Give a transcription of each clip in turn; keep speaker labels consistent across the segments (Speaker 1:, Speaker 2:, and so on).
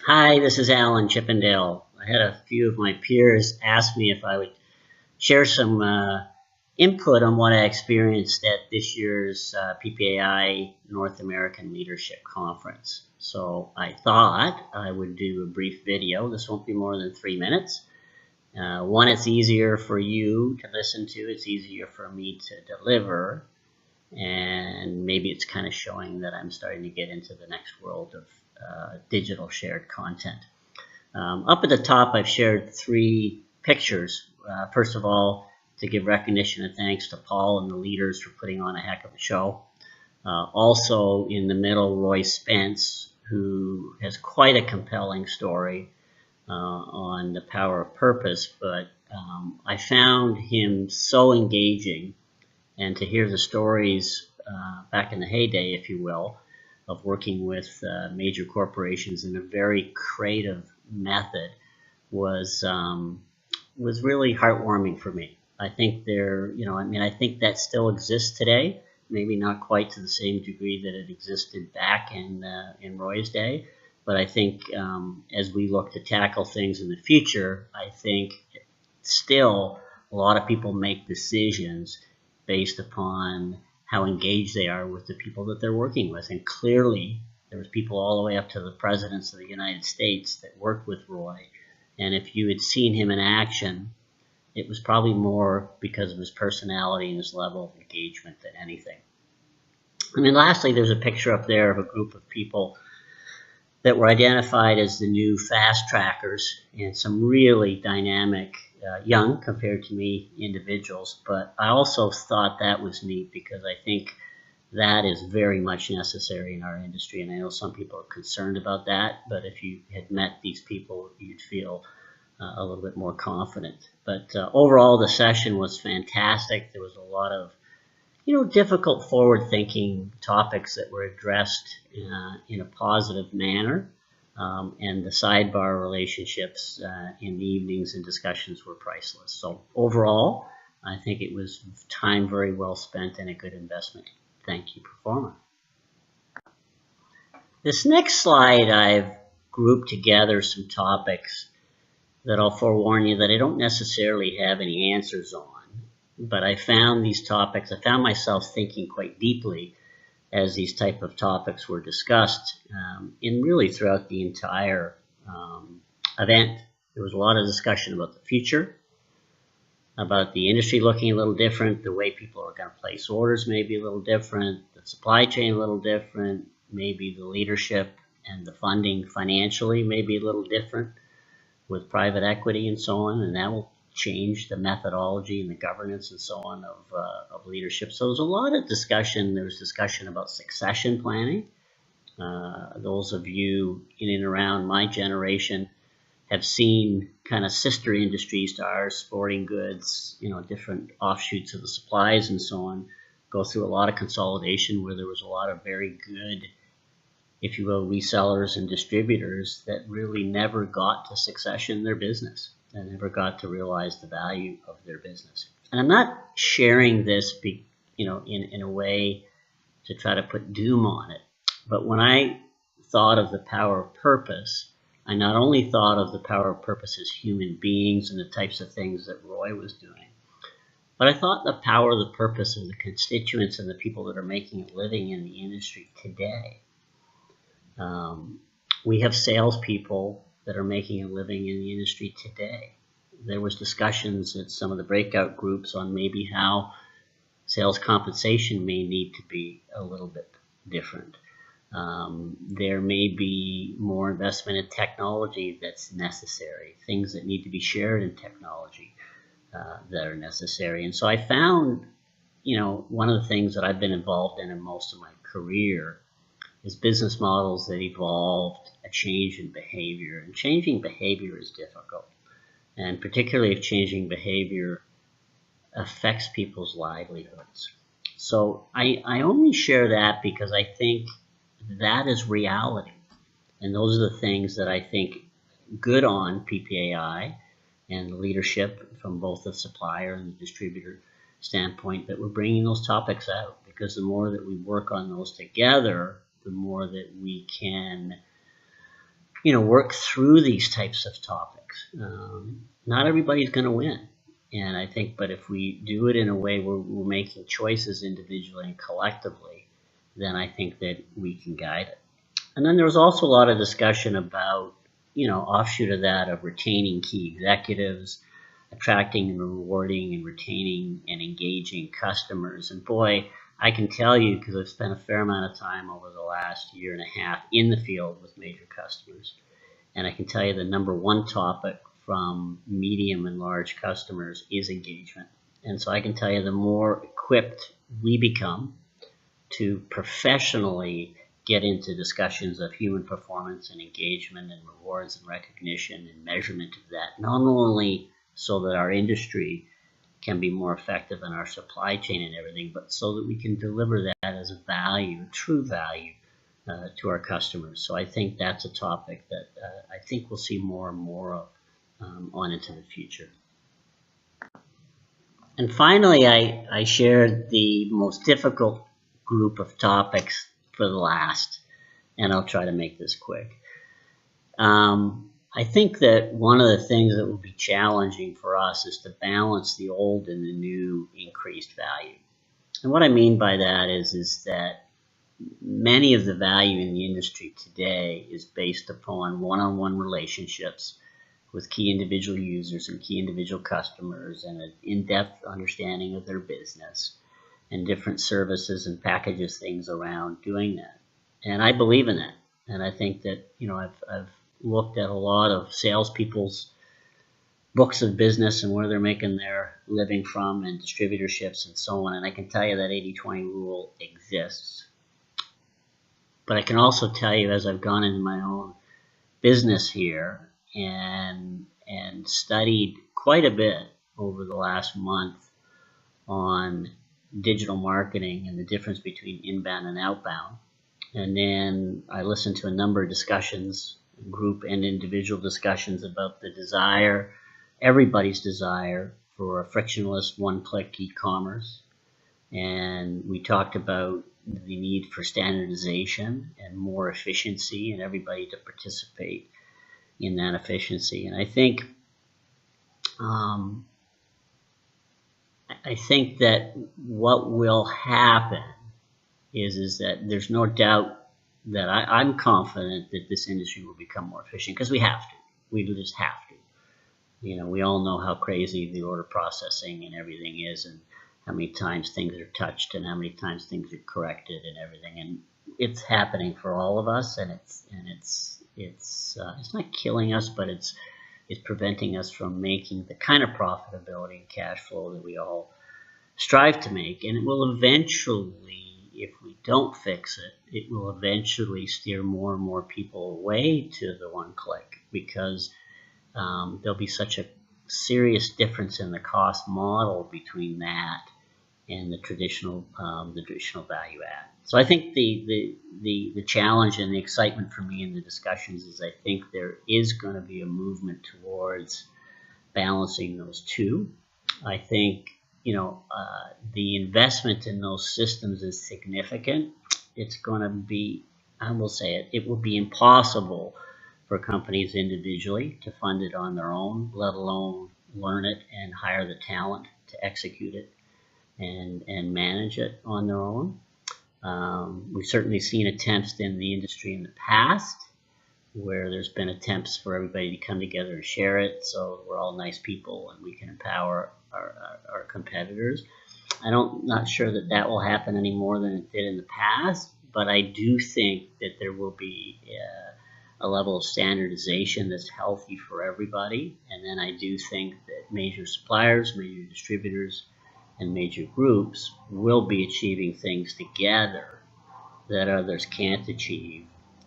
Speaker 1: Hi, this is Alan Chippindale. I had a few of my peers ask me if I would share some input on what I experienced at this year's PPAI North American Leadership Conference. So I thought I would do a brief video. This won't be more than 3 minutes. One, it's easier for you to listen to. It's easier for me to deliver. And maybe it's kind of showing that I'm starting to get into the next world of digital shared content. Up at the top, I've shared 3 pictures. First of all, to give recognition and thanks to Paul and the leaders for putting on a heck of a show. Also in the middle, Roy Spence, who has quite a compelling story on the power of purpose, but I found him so engaging, and to hear the stories back in the heyday, if you will, of working with major corporations in a very creative method was really heartwarming for me. I think I think that still exists today, maybe not quite to the same degree that it existed back in Roy's day, but I think as we look to tackle things in the future, I think still a lot of people make decisions based upon how engaged they are with the people that they're working with. And clearly, there was people all the way up to the presidents of the United States that worked with Roy. And if you had seen him in action, it was probably more because of his personality and his level of engagement than anything. And then lastly, there's a picture up there of a group of people that were identified as the new fast trackers, and some really dynamic, young compared to me individuals. But I also thought that was neat because I think that is very much necessary in our industry, and I know some people are concerned about that, but if you had met these people, you'd feel a little bit more confident. But overall, the session was fantastic. There was a lot of difficult forward-thinking topics that were addressed in a positive manner, and the sidebar relationships in the evenings and discussions were priceless. So overall, I think it was time very well spent and a good investment. Thank you, performer. This next slide, I've grouped together some topics that I'll forewarn you that I don't necessarily have any answers on. But I found these topics, I found myself thinking quite deeply as these type of topics were discussed, and really throughout the entire event. There was a lot of discussion about the future, about the industry looking a little different, the way people are going to place orders may be a little different, the supply chain a little different, maybe the leadership and the funding financially may be a little different with private equity and so on, and that will change the methodology and the governance and so on of leadership. So there's a lot of discussion. There was discussion about succession planning. Those of you in and around my generation have seen kind of sister industries to ours, sporting goods, different offshoots of the supplies and so on, go through a lot of consolidation where there was a lot of very good, if you will, resellers and distributors that really never got to succession their business and never got to realize the value of their business. And I'm not sharing this in a way to try to put doom on it, but when I thought of the power of purpose, I not only thought of the power of purpose as human beings and the types of things that Roy was doing, but I thought the power of the purpose of the constituents and the people that are making a living in the industry today. We have salespeople that are making a living in the industry today. There was discussions at some of the breakout groups on maybe how sales compensation may need to be a little bit different. There may be more investment in technology that's necessary, things that need to be shared in technology that are necessary. And so I found, one of the things that I've been involved in most of my career is business models that evolved a change in behavior. And changing behavior is difficult. And particularly if changing behavior affects people's livelihoods. So I only share that because I think that is reality. And those are the things that I think good on PPAI and the leadership from both the supplier and the distributor standpoint, that we're bringing those topics out. Because the more that we work on those together, the more that we can, work through these types of topics. Not everybody's going to win. And I think, but if we do it in a way where we're making choices individually and collectively, then I think that we can guide it. And then there was also a lot of discussion about, offshoot of that, of retaining key executives, attracting and rewarding and retaining and engaging customers. And boy, I can tell you, because I've spent a fair amount of time over the last year and a half in the field with major customers, and I can tell you the number one topic from medium and large customers is engagement. And so I can tell you the more equipped we become to professionally get into discussions of human performance and engagement and rewards and recognition and measurement of that, not only so that our industry can be more effective in our supply chain and everything, but so that we can deliver that as a value, true value, to our customers. So I think that's a topic that I think we'll see more and more of on into the future. And finally, I shared the most difficult group of topics for the last, and I'll try to make this quick. I think that one of the things that will be challenging for us is to balance the old and the new increased value. And what I mean by that is that many of the value in the industry today is based upon one-on-one relationships with key individual users and key individual customers, and an in-depth understanding of their business and different services and packages things around doing that. And I believe in that. And I think that, I've looked at a lot of salespeople's books of business and where they're making their living from and distributorships and so on. And I can tell you that 80-20 rule exists. But I can also tell you, as I've gone into my own business here and studied quite a bit over the last month on digital marketing and the difference between inbound and outbound. And then I listened to a number of discussions, group and individual discussions, about the desire, everybody's desire, for a frictionless one-click e-commerce. And we talked about the need for standardization and more efficiency, and everybody to participate in that efficiency. And I think that what will happen is that there's no doubt that I'm confident that this industry will become more efficient, because we have to. We just have to. We all know how crazy the order processing and everything is, and how many times things are touched and how many times things are corrected and everything. And it's happening for all of us, and it's not killing us, but it's preventing us from making the kind of profitability and cash flow that we all strive to make. And it will eventually, if we don't fix it, it will eventually steer more and more people away to the one click, because there'll be such a serious difference in the cost model between that and the traditional value add. So I think the challenge and the excitement for me in the discussions is, I think there is going to be a movement towards balancing those two. I think the investment in those systems is significant. It's going to be, I will say it will be impossible for companies individually to fund it on their own, let alone learn it and hire the talent to execute it and manage it on their own. We've certainly seen attempts in the industry in the past where there's been attempts for everybody to come together and share it, so we're all nice people and we can empower our competitors. Not sure that will happen any more than it did in the past, but I do think that there will be a level of standardization that's healthy for everybody. And then I do think that major suppliers, major distributors, and major groups will be achieving things together that others can't achieve,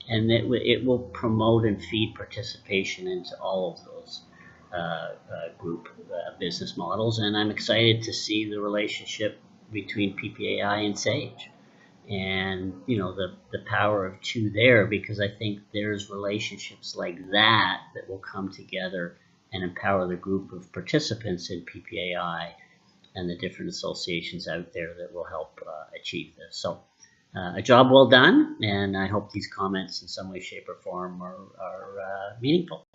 Speaker 1: and that it will promote and feed participation into all of those group business models. And I'm excited to see the relationship between PPAI and Sage, and the power of two there, because I think there's relationships like that will come together and empower the group of participants in PPAI and the different associations out there that will help achieve this. So a job well done, and I hope these comments in some way, shape, or form are meaningful.